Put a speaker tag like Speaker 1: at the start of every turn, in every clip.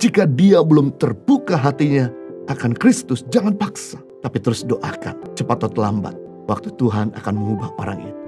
Speaker 1: Jika dia belum terbuka hatinya akan Kristus, jangan paksa, tapi terus doakan. Cepat atau lambat, waktu Tuhan akan mengubah orang itu.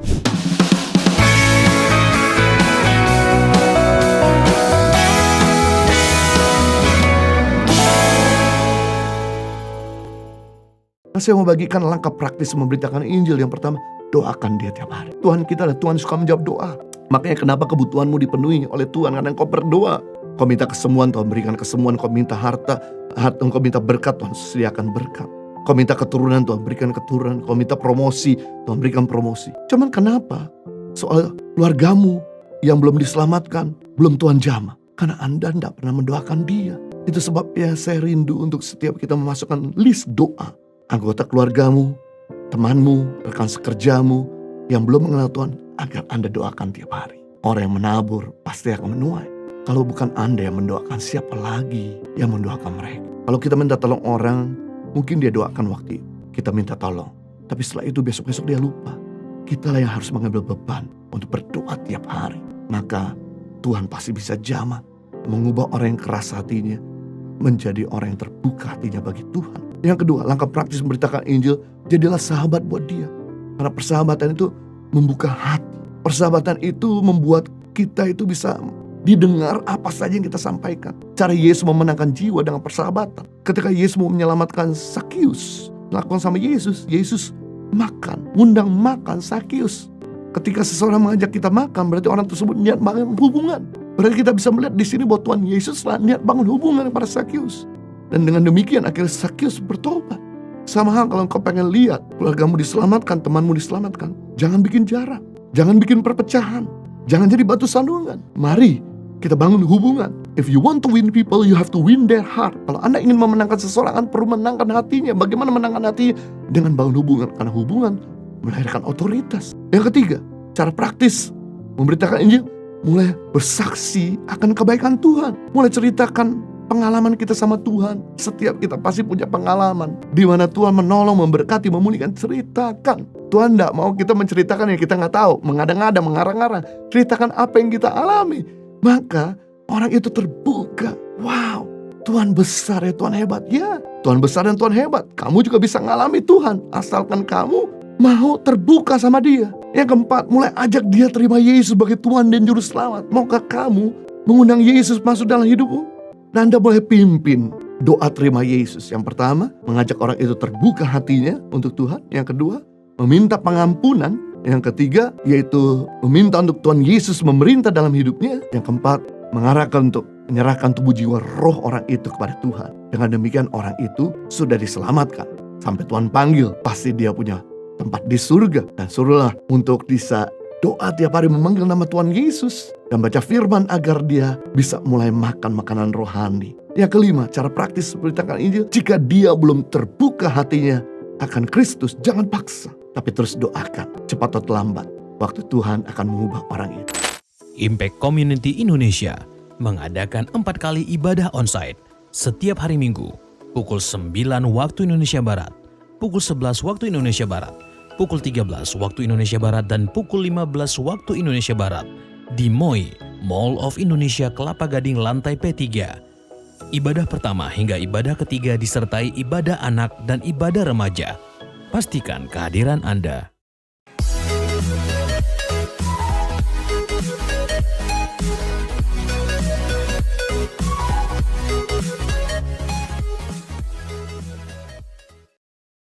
Speaker 1: Saya mau bagikan langkah praktis memberitakan Injil. Yang pertama, doakan dia tiap hari. Tuhan kita adalah Tuhan suka menjawab doa. Makanya kenapa kebutuhanmu dipenuhi oleh Tuhan, karena engkau berdoa. Kau minta kesembuhan, Tuhan berikan kesembuhan. Kau minta harta, engkau minta berkat, Tuhan sediakan berkat. Kau minta keturunan, Tuhan berikan keturunan. Kau minta promosi, Tuhan berikan promosi. Cuman kenapa soal keluargamu yang belum diselamatkan, belum Tuhan jamah? Karena Anda tidak pernah mendoakan dia. Itu sebabnya saya rindu untuk setiap kita memasukkan list doa. Anggota keluargamu, temanmu, rekan sekerjamu yang belum mengenal Tuhan, agar Anda doakan tiap hari. Orang yang menabur pasti akan menuai. Kalau bukan Anda yang mendoakan, siapa lagi yang mendoakan mereka? Kalau kita minta tolong orang, mungkin dia doakan waktu kita minta tolong. Tapi setelah itu besok-besok dia lupa. Kitalah yang harus mengambil beban untuk berdoa tiap hari. Maka Tuhan pasti bisa jamah, mengubah orang yang keras hatinya menjadi orang yang terbuka hatinya bagi Tuhan. Yang kedua, langkah praktis memberitakan Injil, jadilah sahabat buat dia. Karena persahabatan itu membuka hati. Persahabatan itu membuat kita itu bisa didengar apa saja yang kita sampaikan. Cara Yesus memenangkan jiwa dengan persahabatan. Ketika Yesus mau menyelamatkan Sakius, lakukan sama Yesus, Yesus makan, undang makan Sakius. Ketika seseorang mengajak kita makan, berarti orang tersebut niat bangun hubungan. Berarti kita bisa melihat di sini bahwa Tuhan Yesus niat bangun hubungan kepada Sakius. Dan dengan demikian akhirnya Sakius bertobat. Sama hal kalau engkau pengen lihat keluargamu diselamatkan, temanmu diselamatkan, jangan bikin jarak, jangan bikin perpecahan, jangan jadi batu sandungan. Mari kita bangun hubungan. If you want to win people, you have to win their heart. Kalau Anda ingin memenangkan seseorang, Anda perlu menangkan hatinya. Bagaimana menangkan hatinya? Dengan bangun hubungan. Karena hubungan melahirkan otoritas. Yang ketiga, cara praktis memberitakan Injil, mulai bersaksi akan kebaikan Tuhan. Mulai ceritakan pengalaman kita sama Tuhan. Setiap kita pasti punya pengalaman di mana Tuhan menolong, memberkati, memulihkan. Ceritakan. Tuhan tidak mau kita menceritakan yang kita nggak tahu, mengada-ngada, mengarang-arang. Ceritakan apa yang kita alami. Maka orang itu terbuka. Wow, Tuhan besar ya, Tuhan hebat. Ya, Tuhan besar dan Tuhan hebat. Kamu juga bisa ngalami Tuhan, asalkan kamu mau terbuka sama dia. Yang keempat, mulai ajak dia terima Yesus sebagai Tuhan dan Juru Selamat. Maukah kamu mengundang Yesus masuk dalam hidupmu? Dan Anda boleh pimpin doa terima Yesus. Yang pertama, mengajak orang itu terbuka hatinya untuk Tuhan. Yang kedua, meminta pengampunan. Yang ketiga, yaitu meminta untuk Tuhan Yesus memerintah dalam hidupnya. Yang keempat, mengarahkan untuk menyerahkan tubuh jiwa roh orang itu kepada Tuhan. Dengan demikian orang itu sudah diselamatkan. Sampai Tuhan panggil, pasti dia punya tempat di surga. Dan suruhlah untuk bisa doa tiap hari memanggil nama Tuhan Yesus. Dan baca firman agar dia bisa mulai makan makanan rohani. Yang kelima, cara praktis memberitakan Injil. Jika dia belum terbuka hatinya akan Kristus, jangan paksa, tapi terus doakan. Cepat atau lambat, waktu Tuhan akan mengubah orang itu.
Speaker 2: Impact Community Indonesia mengadakan 4 kali ibadah onsite setiap hari Minggu, pukul 9 waktu Indonesia Barat, pukul 11 waktu Indonesia Barat, pukul 13 waktu Indonesia Barat, dan pukul 15 waktu Indonesia Barat di MOI, Mall of Indonesia Kelapa Gading lantai P3. Ibadah pertama hingga ibadah ketiga disertai ibadah anak dan ibadah remaja. Pastikan kehadiran Anda.